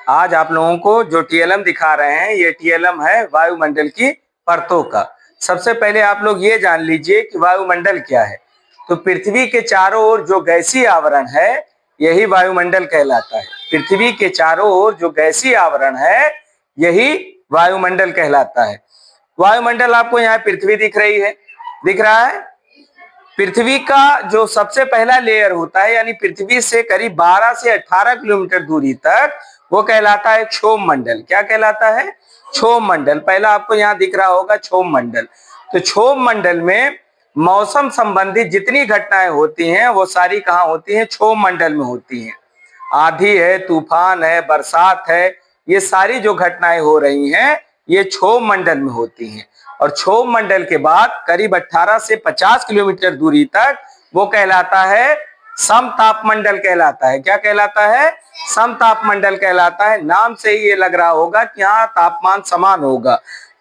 आज आप लोगों को जो टीएलएम दिखा रहे हैं ये टीएलएम है वायुमंडल की परतों का। सबसे पहले आप लोग ये जान लीजिए कि वायुमंडल क्या है। तो पृथ्वी के चारों ओर जो गैसीय आवरण है यही वायुमंडल कहलाता है। पृथ्वी के चारों ओर जो गैसीय आवरण है यही वायुमंडल कहलाता है। वायुमंडल आपको यहाँ पृथ्वी दिख रही है, दिख रहा है। पृथ्वी का जो सबसे पहला लेयर होता है यानी पृथ्वी से करीब 12 से 18 किलोमीटर दूरी तक वो कहलाता है क्षोभ मंडल। क्या कहलाता है? क्षोभ मंडल। पहला आपको यहाँ दिख रहा होगा क्षोभ मंडल। तो क्षोभ मंडल में मौसम संबंधित जितनी घटनाएं होती हैं वो सारी कहाँ होती हैं? क्षोभ मंडल में होती हैं। आंधी है, तूफान है, बरसात है, ये सारी जो घटनाएं हो रही हैं ये क्षोभ मंडल में होती हैं। और क्षोभ मंडल के बाद करीब 18 से 50 किलोमीटर दूरी तक वो कहलाता है समतापमंडल कहलाता है। क्या कहलाता है? समतापमंडल कहलाता है। नाम से ही ये लग रहा होगा कि यहाँ तापमान समान होगा,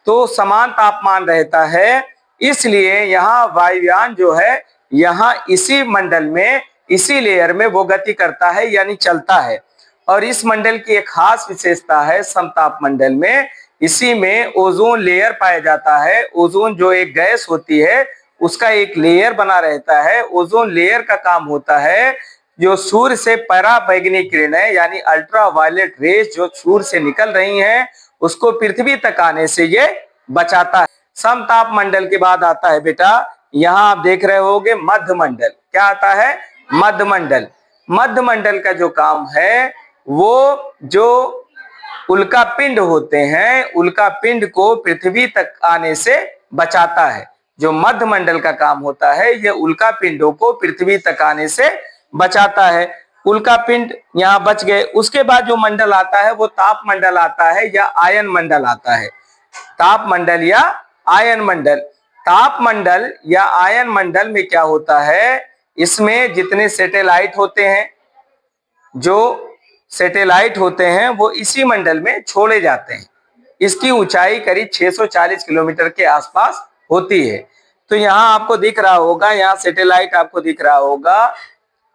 तो समान तापमान रहता है, इसलिए यहाँ वायुयान जो है यहाँ इसी मंडल में, इसी लेयर में वो गति करता है यानी चलता है। और इस मंडल की एक खास विशेषता है समताप मंडल में, इसी में ओजोन लेयर पाया जाता है। ओजोन जो एक गैस होती है उसका एक लेयर बना रहता है। ओजोन लेयर का काम होता है जो सूर्य से पराबैंगनी किरणें यानी अल्ट्रा वायलेट रेस जो सूर्य से निकल रही हैं उसको पृथ्वी तक आने से ये बचाता है। समताप मंडल के बाद आता है बेटा, यहाँ आप देख रहे होगे मध्य मंडल। क्या आता है? मध्य मंडल। मध्य मंडल का जो काम है वो जो उल्का पिंड होते हैं, उल्का पिंड को पृथ्वी तक आने से बचाता है। जो मध्य मंडल का काम होता है ये उल्का पिंडों को पृथ्वी तक आने से बचाता है। उल्का पिंड यहाँ बच गए। उसके बाद जो मंडल आता है वो ताप मंडल आता है या आयन मंडल आता है। ताप मंडल या आयन मंडल। ताप मंडल या आयन मंडल में क्या होता है, इसमें जितने सैटेलाइट होते हैं, जो सैटेलाइट होते हैं वो इसी मंडल में छोड़े जाते हैं। इसकी ऊंचाई करीब 640 किलोमीटर के आसपास होती है। तो यहाँ आपको दिख रहा होगा, यहाँ सैटेलाइट आपको दिख रहा होगा,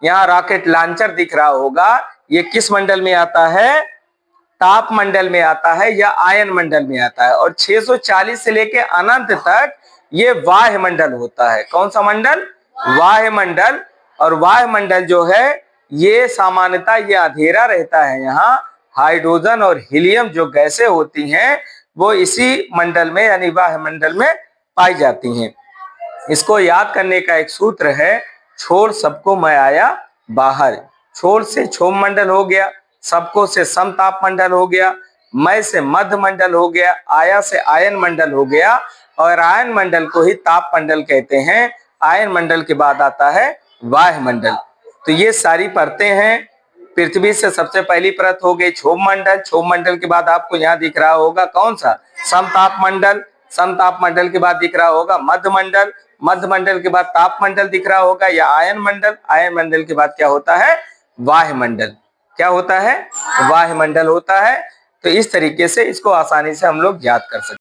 यहाँ रॉकेट लॉन्चर दिख रहा होगा। ये किस मंडल में आता है? ताप मंडल में आता है या आयन मंडल में आता है। और 640 से लेके अनंत तक ये वाह्य मंडल होता है। कौन सा मंडल? वाह्य मंडल। और वाह्य मंडल जो है ये सामान्यतः ये अंधेरा रहता है। यहाँ हाइड्रोजन और हीलियम जो गैसें होती हैं वो इसी मंडल में यानी वाह्य मंडल में पाई जाती हैं। इसको याद करने का एक सूत्र है, छोड़ सबको मैं आया बाहर। छोड़ से क्षोभ मंडल हो गया, सबको से समताप मंडल हो गया, मैं से मध्य मंडल हो गया, आया से आयन मंडल हो गया, और आयन मंडल को ही ताप मंडल कहते हैं। आयन मंडल के बाद आता है वाह्य मंडल। तो ये सारी परतें हैं। पृथ्वी से सबसे पहली परत हो गई क्षोभ मंडल। क्षोभ मंडल के बाद आपको यहाँ दिख रहा होगा कौन सा? समताप मंडल। समताप मंडल के बाद दिख रहा होगा मध्य मंडल। मध्य मंडल के बाद ताप मंडल दिख रहा होगा या आयन मंडल। आयन मंडल के बाद क्या होता है? वाह्य मंडल। क्या होता है? वाह्य मंडल होता है। तो इस तरीके से इसको आसानी से हम लोग याद कर सकते हैं।